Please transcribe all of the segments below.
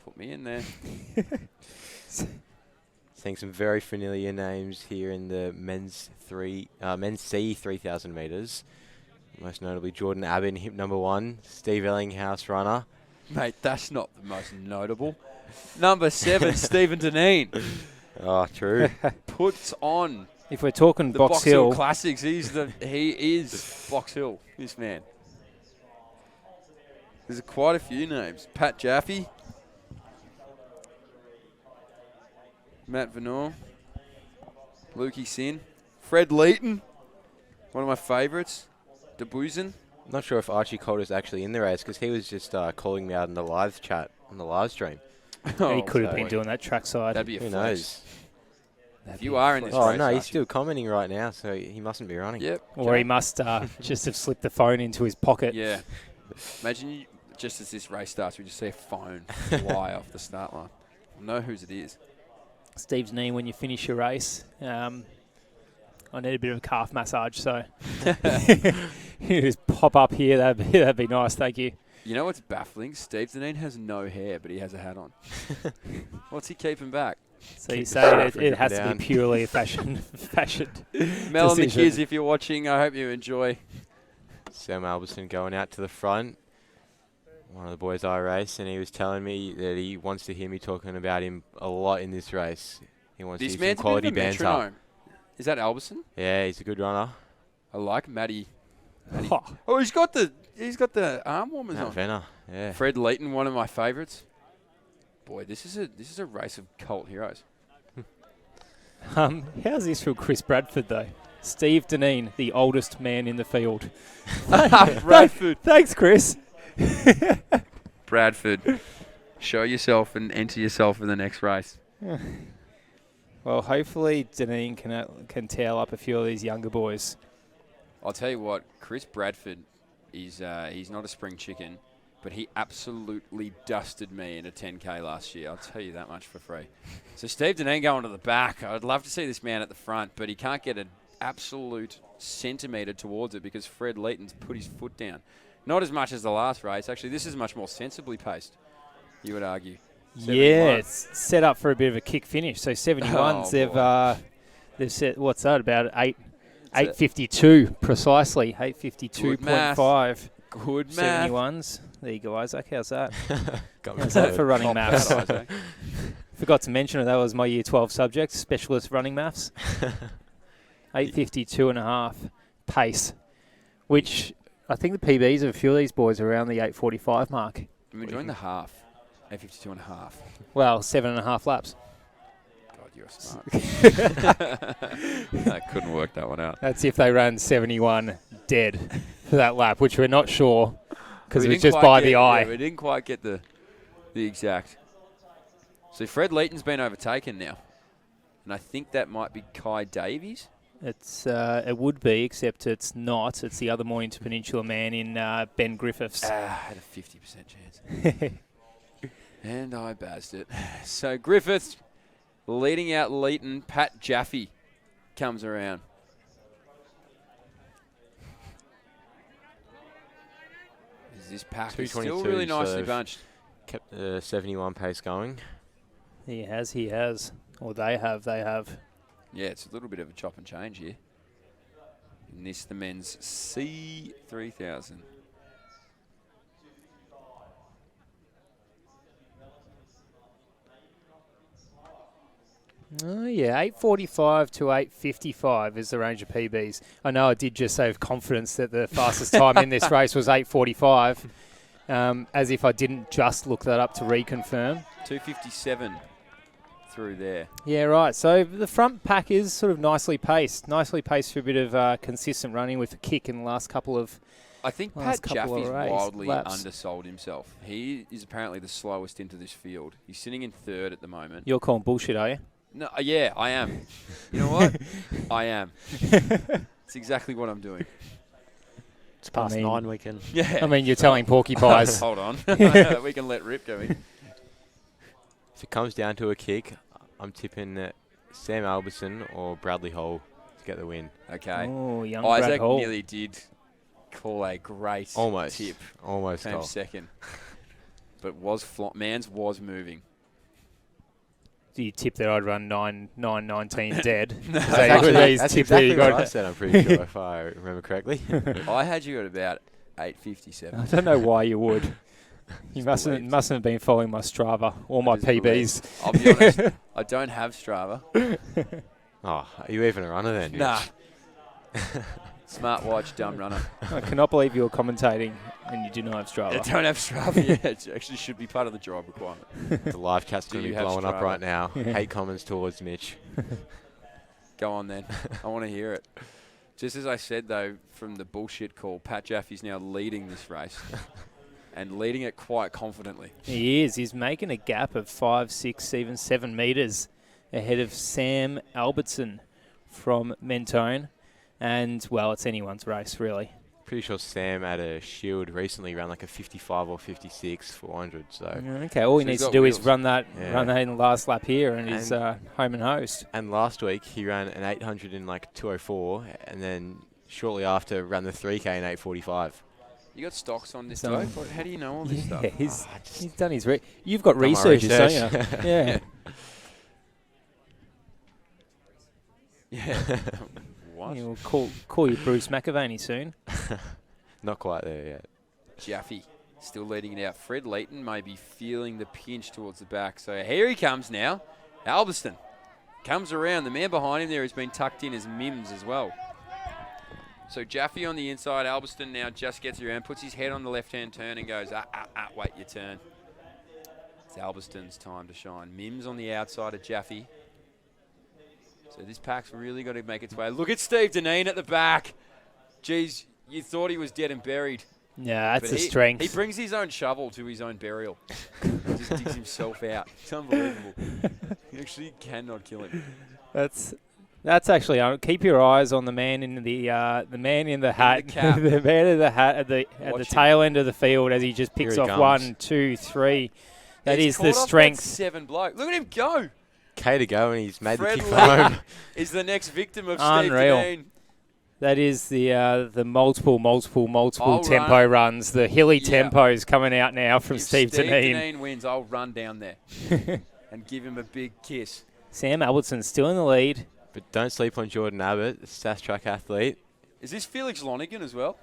Put me in there. Seeing some very familiar names here in the men's C 3,000 metres. Most notably Jordan Abbott, hip number 1. Steve Ellinghouse, runner. Mate, that's not the most notable. Number 7, Stephen Deneen. Oh, true. Puts on If we're talking the Box Hill, Classics. He is Box Hill, this man. There's quite a few names. Pat Jaffe. Matt Venor. Lukey Sin. Fred Leighton. One of my favourites. Debuzen. Not sure if Archie Calder's actually in the race because he was just calling me out in the live chat on the live stream. he could have been doing that trackside. That'd be a Who flex. knows? If you are in this Oh, race, no, he's Archie. still commenting right now, so he mustn't be running. Yep. Or he must just have slipped the phone into his pocket. Yeah. Imagine just as this race starts, we just see a phone fly off the start line. We'll know whose it is. Steve's knee when you finish your race. I need a bit of a calf massage, so you just pop up here. That'd be nice. Thank you. You know what's baffling? Steve Deneen has no hair, but he has a hat on. What's he keeping back? So you Keep say the it suffering has to down. be purely a fashion. Mel and the decision. kids, if you're watching, I hope you enjoy. Sam Alberson going out to the front. One of the boys I race, and he was telling me that he wants to hear me talking about him a lot in this race. He wants This to hear man's some a bit quality of a banter. metronome. Is that Alberson? Yeah, he's a good runner. I like Matty. Oh, Oh, he's got the arm warmers Matt on. Venner, yeah. Fred Leighton, one of my favourites. Boy, this is a race of cult heroes. how's this for Chris Bradford though? Steve Deneen, the oldest man in the field. Bradford. Thanks, Chris. Bradford. Show yourself and enter yourself in the next race. Well, hopefully Deneen can tail up a few of these younger boys. I'll tell you what, Chris Bradford is he's not a spring chicken, but he absolutely dusted me in a 10K last year. I'll tell you that much for free. So Steve Deneen going to the back. I'd love to see this man at the front, but he can't get an absolute centimetre towards it because Fred Leighton's put his foot down. Not as much as the last race. Actually, this is much more sensibly paced, you would argue. 71. Yeah, it's set up for a bit of a kick finish. So 71s, Oh, they've set, what's that, about 8:52 precisely, 8:52.5. Good math. 71s. There you go, Isaac. How's that? Got me How's that excited. for running Top maths? that, Isaac. Forgot to mention that was my Year 12 subject, specialist running maths. 8:52.5 pace, which I think the PBs of a few of these boys are around the 8:45 mark. I'm enjoying the half. 8:52 and a half. Well, 7.5 laps. God, you're smart. I couldn't work that one out. That's if they ran 71 dead for that lap, which we're not sure because We it was didn't just quite by the get- eye. Yeah, we didn't quite get the exact. So Fred Leighton's been overtaken now. And I think that might be Kai Davies. It would be, except it's not. It's the other Mornington Peninsula man in Ben Griffiths. Had a 50% chance. And I bazzed it. So Griffiths leading out Leighton. Pat Jaffe comes around. This pack is still 222, really nicely so bunched. Kept the 71 pace going. He has. Or they have. Yeah, it's a little bit of a chop and change here. And this, the men's C3000. Oh, yeah, 8:45 to 8:55 is the range of PBs. I know I did just say with confidence that the fastest time in this race was 8:45, as if I didn't just look that up to reconfirm. 257 through there. Yeah, right. So the front pack is sort of nicely paced for a bit of consistent running with a kick in the last couple of. I think Last Pat couple of Jaffe's race wildly laps. undersold himself. He is apparently the slowest into this field. He's sitting in third at the moment. You're calling bullshit, are you? No, yeah, I am. You know what? I am. It's exactly what I'm doing. It's past I mean- 9 weekend. Yeah. I mean, you're telling Porky Pies. Hold on. We can let rip, can we? If it comes down to a kick, I'm tipping Sam Alberson or Bradley Hall to get the win. Okay. Oh, young Brad Isaac Hall. nearly did call a great Almost. tip. Almost. Came Hall. second. but Mans was moving. Do you tip that I'd run 9:19 dead? That's exactly what I said, I'm pretty sure, if I remember correctly. I had you at about 8:57. I don't know why you would. You mustn't have been following my Strava or my PBs. I'll be honest, I don't have Strava. Oh, are you even a runner then? Nah. Smartwatch, dumb runner. I cannot believe you're commentating and you do not have Strava. I don't have Strava yet. It actually should be part of the job requirement. The live chat's going to be blowing up right now. Yeah. Hate comments towards Mitch. Go on then. I want to hear it. Just as I said, though, from the bullshit call, Pat Jaffe's now leading this race. And leading it quite confidently. He is. He's making a gap of 5, 6, even 7 metres ahead of Sam Albertson from Mentone. And, well, it's anyone's race, really. Pretty sure Sam at a Shield recently ran like a 55 or 56 400. So okay, all he needs to do is run that in the last lap here, and he's home and host. And last week he ran an 800 in like 204, and then shortly after ran the 3K in 845. You got stocks on this, though? How do you know all this stuff? He's done his You've got researchers, don't you? Yeah. Yeah. What? We'll call you Bruce McAvaney soon. Not quite there yet. Jaffe still leading it out. Fred Leighton may be feeling the pinch towards the back. So here he comes now. Alberston comes around. The man behind him there has been tucked in as Mims as well. So Jaffe on the inside. Alberston now just gets around, puts his head on the left-hand turn and goes, wait your turn. It's Alberston's time to shine. Mims on the outside of Jaffe. So this pack's really got to make its way. Look at Steve Deneen at the back. Geez, you thought he was dead and buried. Yeah, that's the strength. He brings his own shovel to his own burial. Just digs himself out. It's unbelievable. You actually cannot kill him. That's actually. Keep your eyes on the man in the man in the hat, the man in the hat at the tail end of the field as he just picks off 1, 2, 3. That is the strength. 7 bloke. Look at him go. K to go, and he's made Fred the kick home. Is the next victim of Unreal. Steve Deneen. That is the multiple tempo runs, the hilly tempos coming out now from Steve Deneen. Steve Deneen wins, I'll run down there and give him a big kiss. Sam Albertson still in the lead. But don't sleep on Jordan Abbott, the SAS track athlete. Is this Felix Lonigan as well?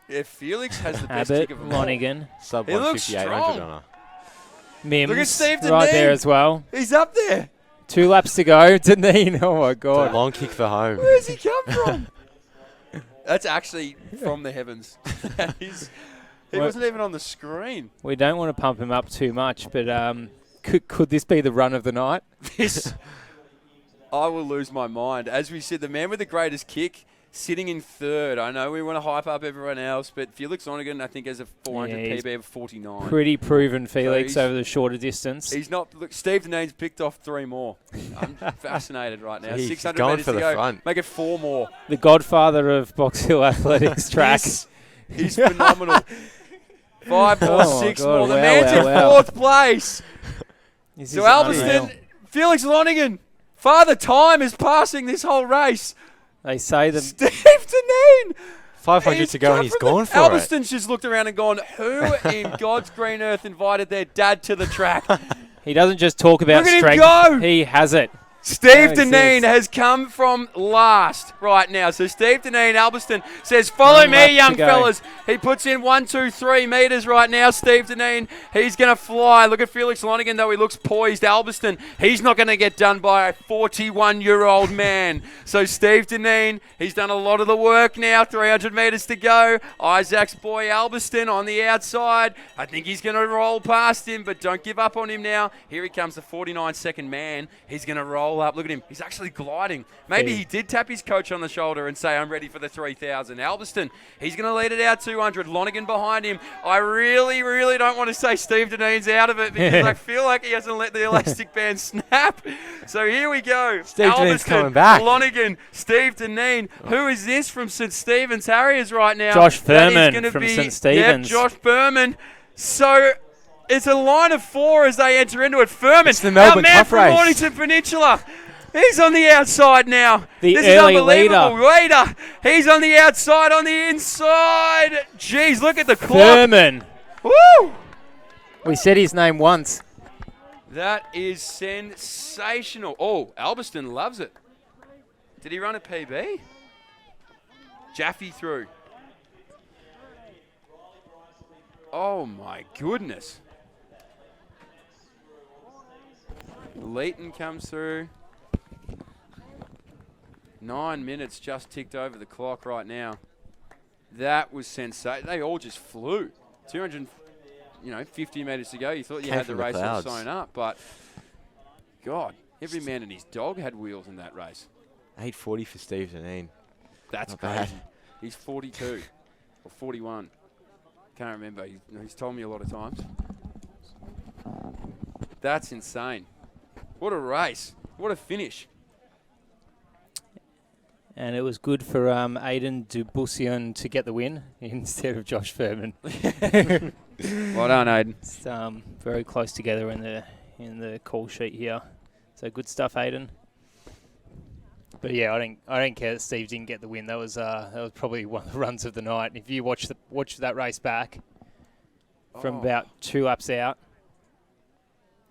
Yeah, Felix has the best Abbott, kick of them all. Lonigan. Sub He looks 158 on her. Mims Look at Steve right Deneen. there as well. He's up there. 2 laps to go. Deneen, oh my It's God. a long kick for home. Where's he come from? That's actually from the heavens. He wasn't even on the screen. We don't want to pump him up too much, but could this be the run of the night? This, I will lose my mind. As we said, the man with the greatest kick sitting in third. I know we want to hype up everyone else, but Felix Lonigan, I think, has a 400 PB of 49. Pretty proven Felix So over the shorter distance. He's not. Look, Steve Deneen's picked off 3 more. I'm fascinated right now. He's 600 going metres for to the go. front. Make it 4 more. The godfather of Box Hill Athletics track. He's phenomenal. 5 more, Oh 6 God, more. The wow, man's in wow. 4th place. This So is Alberston, unreal. Felix Lonigan, Father Time is passing this whole race. They say that Steve Deneen. 500 to go, and he's gone for it. Alberston's just looked around and gone, who in God's green earth invited their dad to the track? he doesn't just talk about Look at him strength. go! He has it. Steve There he Deneen sits. has come from last right now. So Steve Deneen, Alberston says, follow 1 lap me, to young go. fellas. He puts in 1, 2, 3 metres right now. Steve Deneen, he's going to fly. Look at Felix Lonigan, though he looks poised. Alberston, he's not going to get done by a 41-year-old man. So Steve Deneen, he's done a lot of the work now. 300 metres to go. Isaac's boy Alberston on the outside. I think he's going to roll past him, but don't give up on him now. Here he comes, the 49-second man. He's going to roll up. Look at him. He's actually gliding. Maybe he did tap his coach on the shoulder and say, I'm ready for the 3,000. Alberston, he's going to lead it out 200. Lonigan behind him. I really, really don't want to say Steve Deneen's out of it because I feel like he hasn't let the elastic band snap. So here we go. Steve Deneen's coming back. Lonigan, Steve Deneen. Who is this from St. Stephen's Harriers right now? Josh That is Furman gonna from be- St. Stephen's. Yep, Josh Furman. So it's a line of 4 as they enter into it. Furman, It's the Melbourne our man Cup from race. Mornington Peninsula. He's on the outside now. The this early is unbelievable. Leader. He's on the outside, on the inside. Jeez, look at the clock. Furman. Woo! We said his name once. That is sensational. Oh, Albiston loves it. Did he run a PB? Jaffe through. Oh, my goodness. Leighton comes through. 9 minutes just ticked over the clock right now. That was sensational. They all just flew. 250 metres to go. You thought you Came had the from the race all clouds. sewn up, but God, every man and his dog had wheels in that race. 8:40 for Steve Zanine. That's Not crazy. bad. He's 42 or 41. Can't remember. He's told me a lot of times. That's insane. What a race. What a finish. And it was good for Aidan Dubuisson to get the win instead of Josh Furman. Well done, Aiden. It's very close together in the call sheet here. So good stuff, Aidan. But yeah, I don't care that Steve didn't get the win. That was probably one of the runs of the night. If you watch that race back from about 2 laps out,